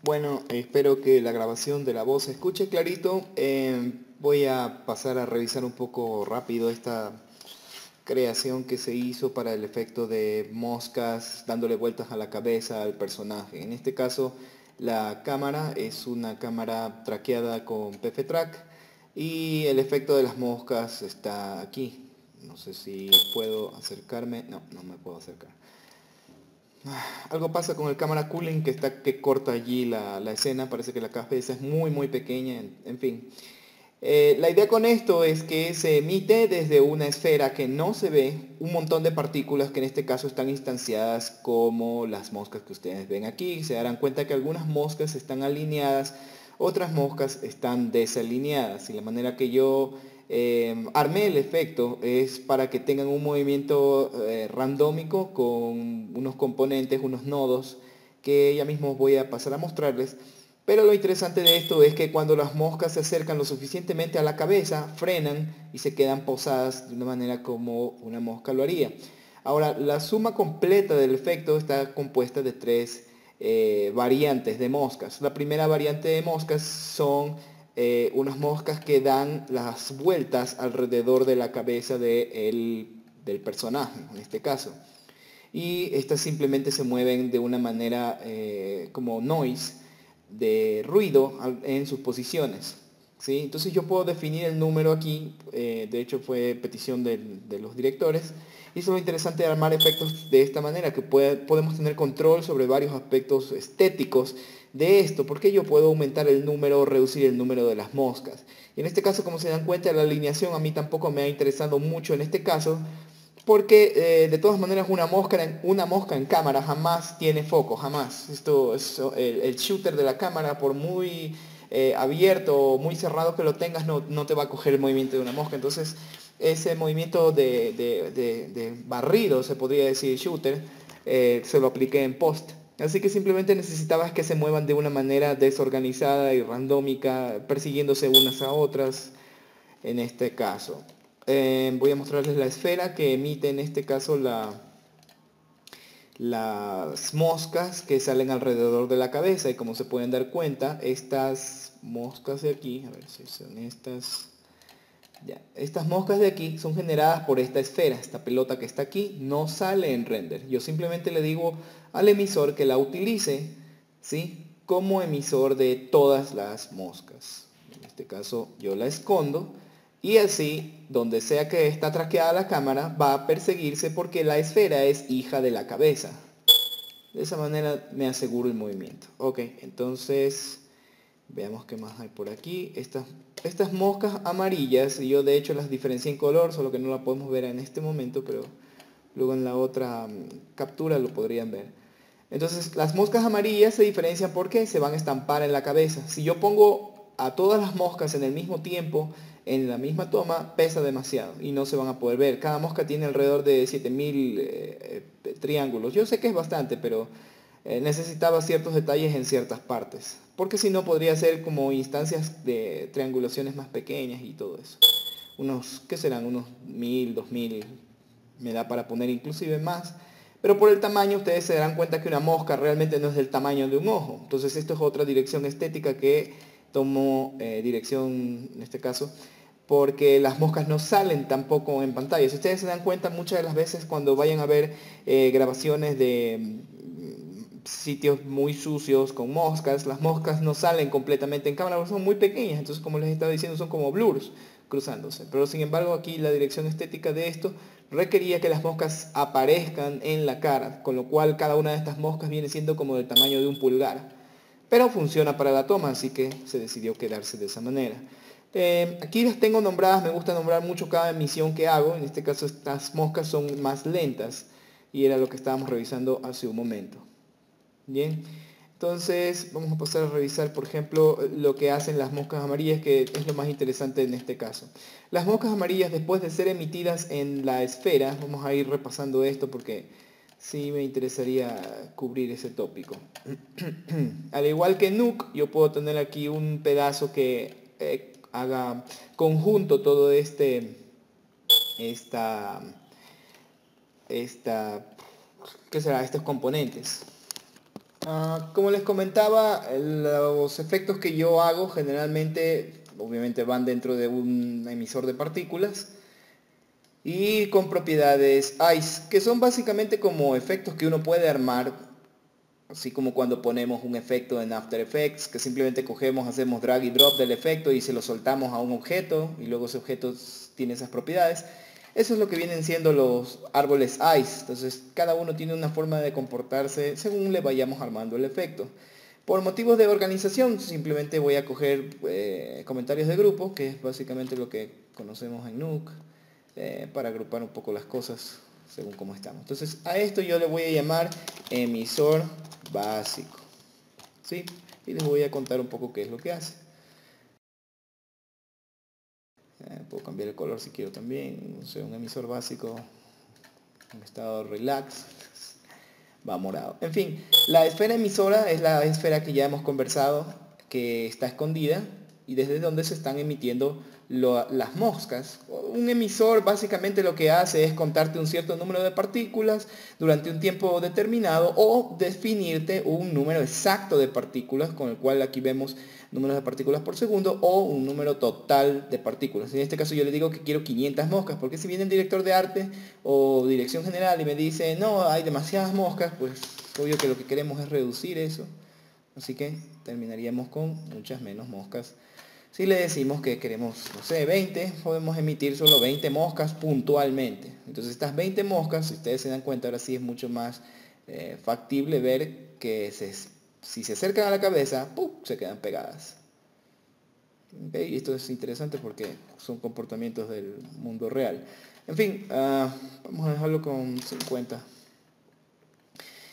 Bueno, espero que la grabación de la voz se escuche clarito. Voy a pasar a revisar un poco rápido esta creación que se hizo para el efecto de moscas dándole vueltas a la cabeza al personaje. En este caso, la cámara es una cámara traqueada con PF-Track y el efecto de las moscas está aquí. No sé si puedo acercarme. No, no me puedo acercar. Algo pasa con el camera cooling que corta allí la escena, parece que la cabeza es muy pequeña, en fin. La idea con esto es que se emite desde una esfera que no se ve un montón de partículas que en este caso están instanciadas como las moscas que ustedes ven aquí. Se darán cuenta que algunas moscas están alineadas, otras moscas están desalineadas. Y la manera que yo armé el efecto es para que tengan un movimiento randómico con unos componentes, unos nodos que ya mismo voy a pasar a mostrarles. Pero lo interesante de esto es que cuando las moscas se acercan lo suficientemente a la cabeza, frenan y se quedan posadas de una manera como una mosca lo haría. Ahora, la suma completa del efecto está compuesta de tres variantes de moscas. La primera variante de moscas son unas moscas que dan las vueltas alrededor de la cabeza del personaje, en este caso. Y estas simplemente se mueven de una manera como noise, de ruido en sus posiciones. ¿Sí? Entonces yo puedo definir el número aquí, de hecho fue petición de los directores, y eso es lo interesante de armar efectos de esta manera, que podemos tener control sobre varios aspectos estéticos de esto, porque yo puedo aumentar el número o reducir el número de las moscas. Y en este caso, como se dan cuenta, la alineación a mí tampoco me ha interesado mucho en este caso, porque de todas maneras una mosca en cámara jamás tiene foco, jamás. Esto es el shooter de la cámara, por muy abierto o muy cerrado que lo tengas, no te va a coger el movimiento de una mosca. Entonces, ese movimiento de barrido, se podría decir, shooter, se lo apliqué en post. Así que simplemente necesitabas que se muevan de una manera desorganizada y randómica, persiguiéndose unas a otras en este caso. Voy a mostrarles la esfera que emite en este caso las moscas que salen alrededor de la cabeza. Y como se pueden dar cuenta, estas moscas de aquí, a ver si son estas, ya, estas moscas de aquí son generadas por esta esfera, esta pelota que está aquí, no sale en render. Yo simplemente le digo al emisor que la utilice, ¿sí?, como emisor de todas las moscas. En este caso yo la escondo y así, donde sea que está traqueada la cámara, va a perseguirse porque la esfera es hija de la cabeza. De esa manera me aseguro el movimiento. Ok, entonces veamos qué más hay por aquí. Estas moscas amarillas, yo de hecho las diferencié en color, solo que no la podemos ver en este momento, pero luego en la otra captura lo podrían ver. Entonces las moscas amarillas se diferencian porque se van a estampar en la cabeza. Si yo pongo a todas las moscas en el mismo tiempo, en la misma toma, pesa demasiado y no se van a poder ver. Cada mosca tiene alrededor de 7000 triángulos. Yo sé que es bastante, pero necesitaba ciertos detalles en ciertas partes. Porque si no podría ser como instancias de triangulaciones más pequeñas y todo eso. Unos, ¿qué serán? Unos 1000, 2000, me da para poner inclusive más. Pero por el tamaño ustedes se darán cuenta que una mosca realmente no es del tamaño de un ojo. Entonces esto es otra dirección estética que tomó dirección en este caso, porque las moscas no salen tampoco en pantalla. Si ustedes se dan cuenta, muchas de las veces cuando vayan a ver grabaciones de sitios muy sucios con moscas, las moscas no salen completamente en cámara porque son muy pequeñas, entonces como les estaba diciendo son como blurs cruzándose. Pero sin embargo aquí la dirección estética de esto requería que las moscas aparezcan en la cara, con lo cual cada una de estas moscas viene siendo como del tamaño de un pulgar. Pero funciona para la toma, así que se decidió quedarse de esa manera. Aquí las tengo nombradas, me gusta nombrar mucho cada emisión que hago. En este caso estas moscas son más lentas y era lo que estábamos revisando hace un momento. Bien, entonces vamos a pasar a revisar, por ejemplo, lo que hacen las moscas amarillas, que es lo más interesante en este caso. Las moscas amarillas, después de ser emitidas en la esfera, vamos a ir repasando esto porque sí me interesaría cubrir ese tópico. Al igual que Nuke, yo puedo tener aquí un pedazo que haga conjunto todo esta, esta, ¿qué será? Estos componentes. Como les comentaba, los efectos que yo hago generalmente, obviamente van dentro de un emisor de partículas y con propiedades ICE, que son básicamente como efectos que uno puede armar, así como cuando ponemos un efecto en After Effects, que simplemente cogemos, hacemos drag y drop del efecto y se lo soltamos a un objeto y luego ese objeto tiene esas propiedades. Eso es lo que vienen siendo los árboles ICE. Entonces cada uno tiene una forma de comportarse según le vayamos armando el efecto. Por motivos de organización simplemente voy a coger comentarios de grupo, que es básicamente lo que conocemos en Nuke, para agrupar un poco las cosas según cómo estamos. Entonces a esto yo le voy a llamar emisor básico, ¿sí? Y les voy a contar un poco qué es lo que hace. Puedo cambiar el color si quiero también. No sé, un emisor básico en estado relax va morado. En fin, la esfera emisora es la esfera que ya hemos conversado, que está escondida y desde donde se están emitiendo las moscas. Un emisor básicamente lo que hace es contarte un cierto número de partículas durante un tiempo determinado o definirte un número exacto de partículas, con el cual aquí vemos números de partículas por segundo, o un número total de partículas. En este caso yo le digo que quiero 500 moscas, porque si viene el director de arte o dirección general y me dice, no, hay demasiadas moscas, pues obvio que lo que queremos es reducir eso. Así que terminaríamos con muchas menos moscas. Si le decimos que queremos, no sé, 20, podemos emitir solo 20 moscas puntualmente. Entonces estas 20 moscas, si ustedes se dan cuenta, ahora sí es mucho más factible ver que si se acercan a la cabeza, ¡pum!, se quedan pegadas. ¿Okay? Y esto es interesante porque son comportamientos del mundo real. En fin, vamos a dejarlo con 50.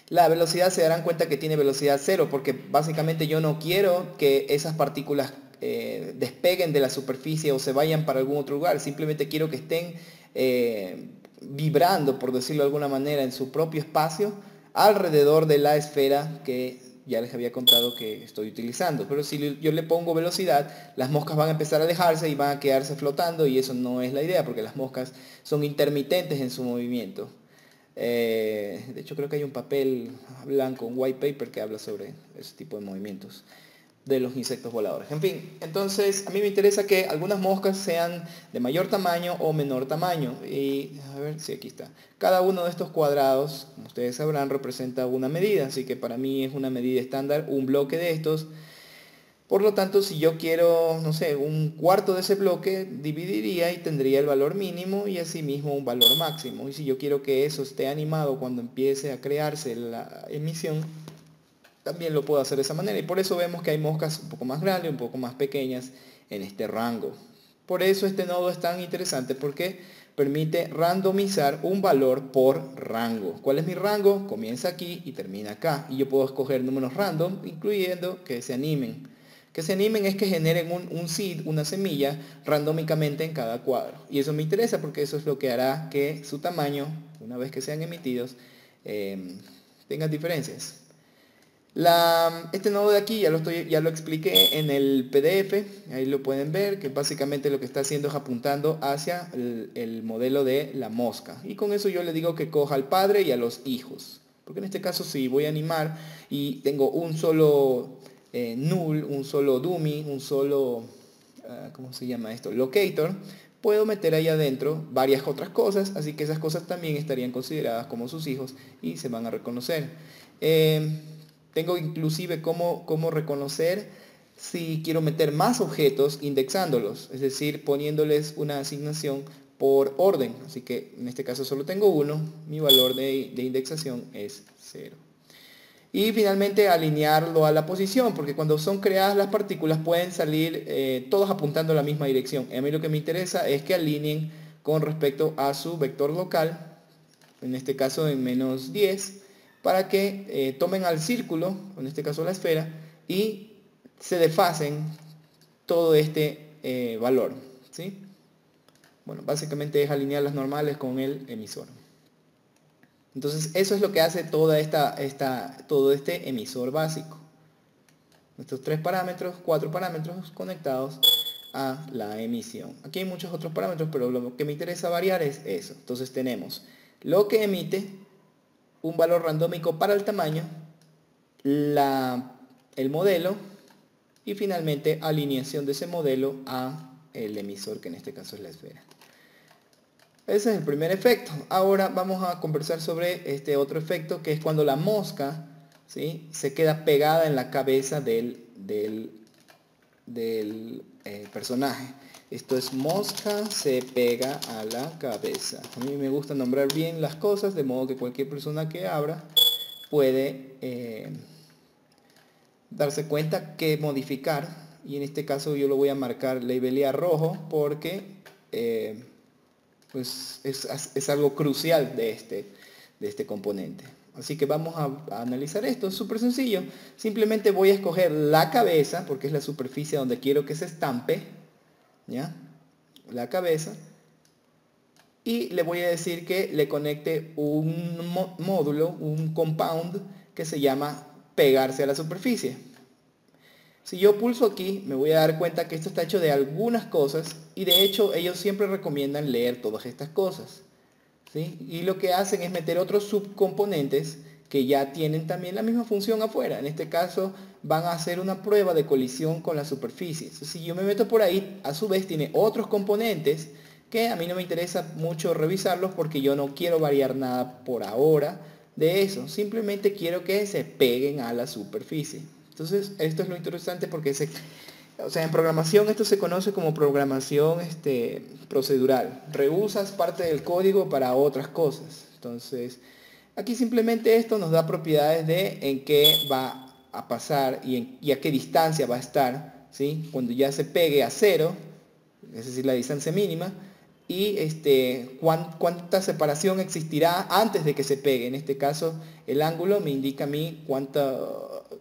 La velocidad se darán cuenta que tiene velocidad cero, porque básicamente yo no quiero que esas partículas despeguen de la superficie o se vayan para algún otro lugar. Simplemente quiero que estén vibrando, por decirlo de alguna manera, en su propio espacio alrededor de la esfera que ya les había contado que estoy utilizando. Pero si yo le pongo velocidad, las moscas van a empezar a alejarse y van a quedarse flotando, y eso no es la idea, porque las moscas son intermitentes en su movimiento. De hecho creo que hay un papel blanco, un white paper, que habla sobre ese tipo de movimientos de los insectos voladores. En fin, entonces a mí me interesa que algunas moscas sean de mayor tamaño o menor tamaño. Y a ver si aquí está. Cada uno de estos cuadrados, como ustedes sabrán, representa una medida. Así que para mí es una medida estándar un bloque de estos. Por lo tanto, si yo quiero, no sé, un cuarto de ese bloque, dividiría y tendría el valor mínimo y asimismo un valor máximo. Y si yo quiero que eso esté animado cuando empiece a crearse la emisión, también lo puedo hacer de esa manera. Y por eso vemos que hay moscas un poco más grandes, un poco más pequeñas en este rango. Por eso este nodo es tan interesante, porque permite randomizar un valor por rango. ¿Cuál es mi rango? Comienza aquí y termina acá. Y yo puedo escoger números random, incluyendo que se animen. Que se animen es que generen un seed, una semilla, randómicamente en cada cuadro. Y eso me interesa porque eso es lo que hará que su tamaño, una vez que sean emitidos, tengan diferencias. Este nodo de aquí ya lo expliqué en el PDF, ahí lo pueden ver, que básicamente lo que está haciendo es apuntando hacia el modelo de la mosca. Y con eso yo le digo que coja al padre y a los hijos. Porque en este caso si voy a animar y tengo un solo null, un solo dummy, un solo, ¿cómo se llama esto? Locator, puedo meter ahí adentro varias otras cosas, así que esas cosas también estarían consideradas como sus hijos y se van a reconocer. Tengo inclusive cómo reconocer si quiero meter más objetos indexándolos, es decir, poniéndoles una asignación por orden. Así que en este caso solo tengo uno, mi valor de indexación es 0. Y finalmente alinearlo a la posición, porque cuando son creadas las partículas pueden salir todos apuntando a la misma dirección. A mí lo que me interesa es que alineen con respecto a su vector local, en este caso en -10, para que tomen al círculo, en este caso la esfera, y se desfasen todo este valor, ¿sí? Bueno, básicamente es alinear las normales con el emisor. Entonces eso es lo que hace todo este emisor básico. Estos 4 parámetros conectados a la emisión. Aquí hay muchos otros parámetros, pero lo que me interesa variar es eso. Entonces tenemos lo que emite, un valor randómico para el tamaño, el modelo y finalmente alineación de ese modelo a el emisor, que en este caso es la esfera. Ese es el primer efecto. Ahora vamos a conversar sobre este otro efecto, que es cuando la mosca, ¿sí?, se queda pegada en la cabeza del personaje. Esto es mosca se pega a la cabeza. A mí me gusta nombrar bien las cosas, de modo que cualquier persona que abra puede darse cuenta que modificar, y en este caso yo lo voy a marcar labelear rojo porque pues es algo crucial de este componente. Así que vamos a analizar esto. Es súper sencillo. Simplemente voy a escoger la cabeza, porque es la superficie donde quiero que se estampe, ¿ya? La cabeza. Y le voy a decir que le conecte un módulo, un compound, que se llama pegarse a la superficie. Si yo pulso aquí, me voy a dar cuenta que esto está hecho de algunas cosas, y de hecho ellos siempre recomiendan leer todas estas cosas, ¿sí? Y lo que hacen es meter otros subcomponentes que ya tienen también la misma función afuera. En este caso van a hacer una prueba de colisión con la superficie. Entonces, si yo me meto por ahí, a su vez tiene otros componentes que a mí no me interesa mucho revisarlos porque yo no quiero variar nada por ahora de eso. Simplemente quiero que se peguen a la superficie. Entonces, esto es lo interesante porque o sea, en programación esto se conoce como programación procedural. Reusas parte del código para otras cosas. Entonces, aquí simplemente esto nos da propiedades de en qué va a pasar y a qué distancia va a estar, ¿sí? Cuando ya se pegue a 0, es decir, la distancia mínima, y cuánta separación existirá antes de que se pegue. En este caso, el ángulo me indica a mí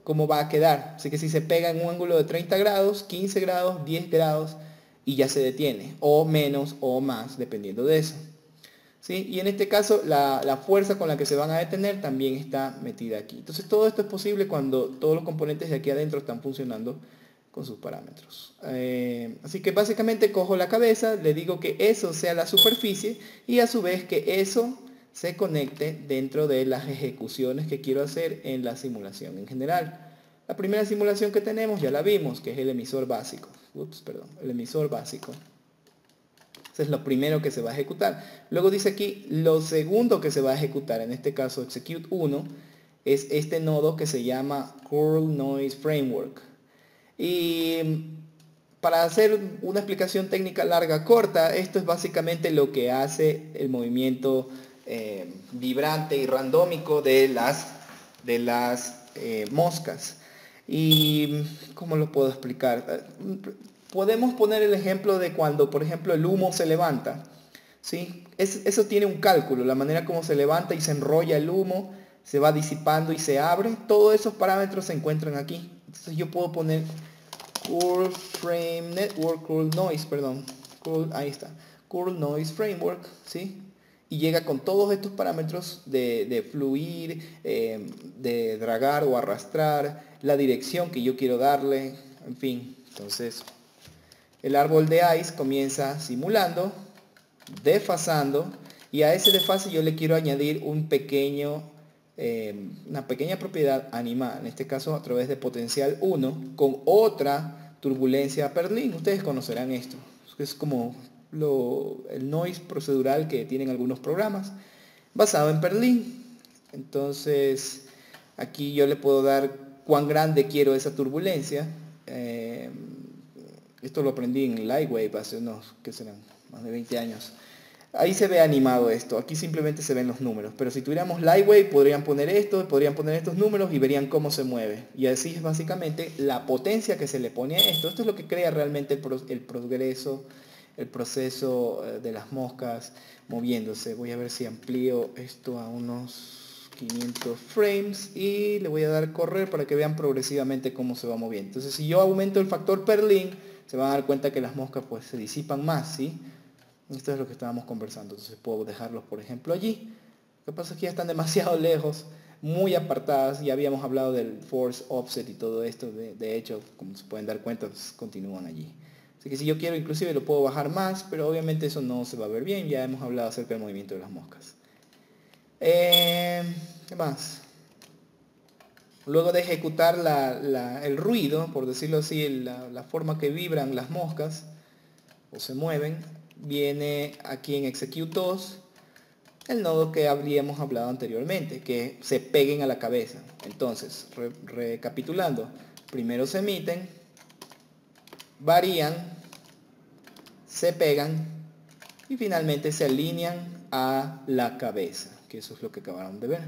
cómo va a quedar. Así que si se pega en un ángulo de 30 grados, 15 grados, 10 grados, y ya se detiene, o menos o más, dependiendo de eso. ¿Sí? Y en este caso, la fuerza con la que se van a detener también está metida aquí. Entonces, todo esto es posible cuando todos los componentes de aquí adentro están funcionando con sus parámetros. Así que básicamente cojo la cabeza, le digo que eso sea la superficie y a su vez que eso se conecte dentro de las ejecuciones que quiero hacer en la simulación en general. La primera simulación que tenemos ya la vimos, que es el emisor básico. El emisor básico. Eso es lo primero que se va a ejecutar. Luego dice aquí lo segundo que se va a ejecutar, en este caso execute 1, es este nodo que se llama Curl Noise Framework. Y para hacer una explicación técnica larga corta, esto es básicamente lo que hace el movimiento vibrante y randómico de las moscas. ¿Y cómo lo puedo explicar? Podemos poner el ejemplo de cuando, por ejemplo, el humo se levanta, ¿sí? Eso tiene un cálculo, la manera como se levanta y se enrolla el humo, se va disipando y se abre. Todos esos parámetros se encuentran aquí. Entonces yo puedo poner Curl Frame Network, Curl Noise, perdón. Ahí está. Curl Noise Framework, ¿sí? Y llega con todos estos parámetros de fluir, de dragar o arrastrar, la dirección que yo quiero darle, en fin. Entonces, el árbol de ICE comienza simulando, desfasando, y a ese desfase yo le quiero añadir una pequeña propiedad animada, en este caso a través de potencial 1, con otra turbulencia Perlin. Ustedes conocerán esto, es como el noise procedural que tienen algunos programas, basado en Perlin. Entonces, aquí yo le puedo dar cuán grande quiero esa turbulencia. Esto lo aprendí en Lightwave hace ¿qué serán? Más de 20 años. Ahí se ve animado esto, aquí simplemente se ven los números, pero si tuviéramos Lightwave podrían poner esto, podrían poner estos números y verían cómo se mueve. Y así es básicamente la potencia que se le pone a esto. Esto es lo que crea realmente el progreso, el proceso de las moscas moviéndose. Voy a ver si amplío esto a unos 500 frames y le voy a dar correr para que vean progresivamente cómo se va moviendo. Entonces si yo aumento el factor Perlin, se van a dar cuenta que las moscas pues se disipan más, ¿sí? Esto es lo que estábamos conversando, entonces puedo dejarlos por ejemplo allí. Lo que pasa es que ya están demasiado lejos, muy apartadas, ya habíamos hablado del force offset y todo esto, de hecho, como se pueden dar cuenta, pues, continúan allí. Así que si yo quiero inclusive lo puedo bajar más, pero obviamente eso no se va a ver bien, ya hemos hablado acerca del movimiento de las moscas. ¿Qué más? Luego de ejecutar el ruido, por decirlo así, la forma que vibran las moscas o se mueven, viene aquí en Execute2 el nodo que habríamos hablado anteriormente, que se peguen a la cabeza. Entonces, recapitulando, primero se emiten, varían, se pegan y finalmente se alinean a la cabeza, que eso es lo que acabaron de ver.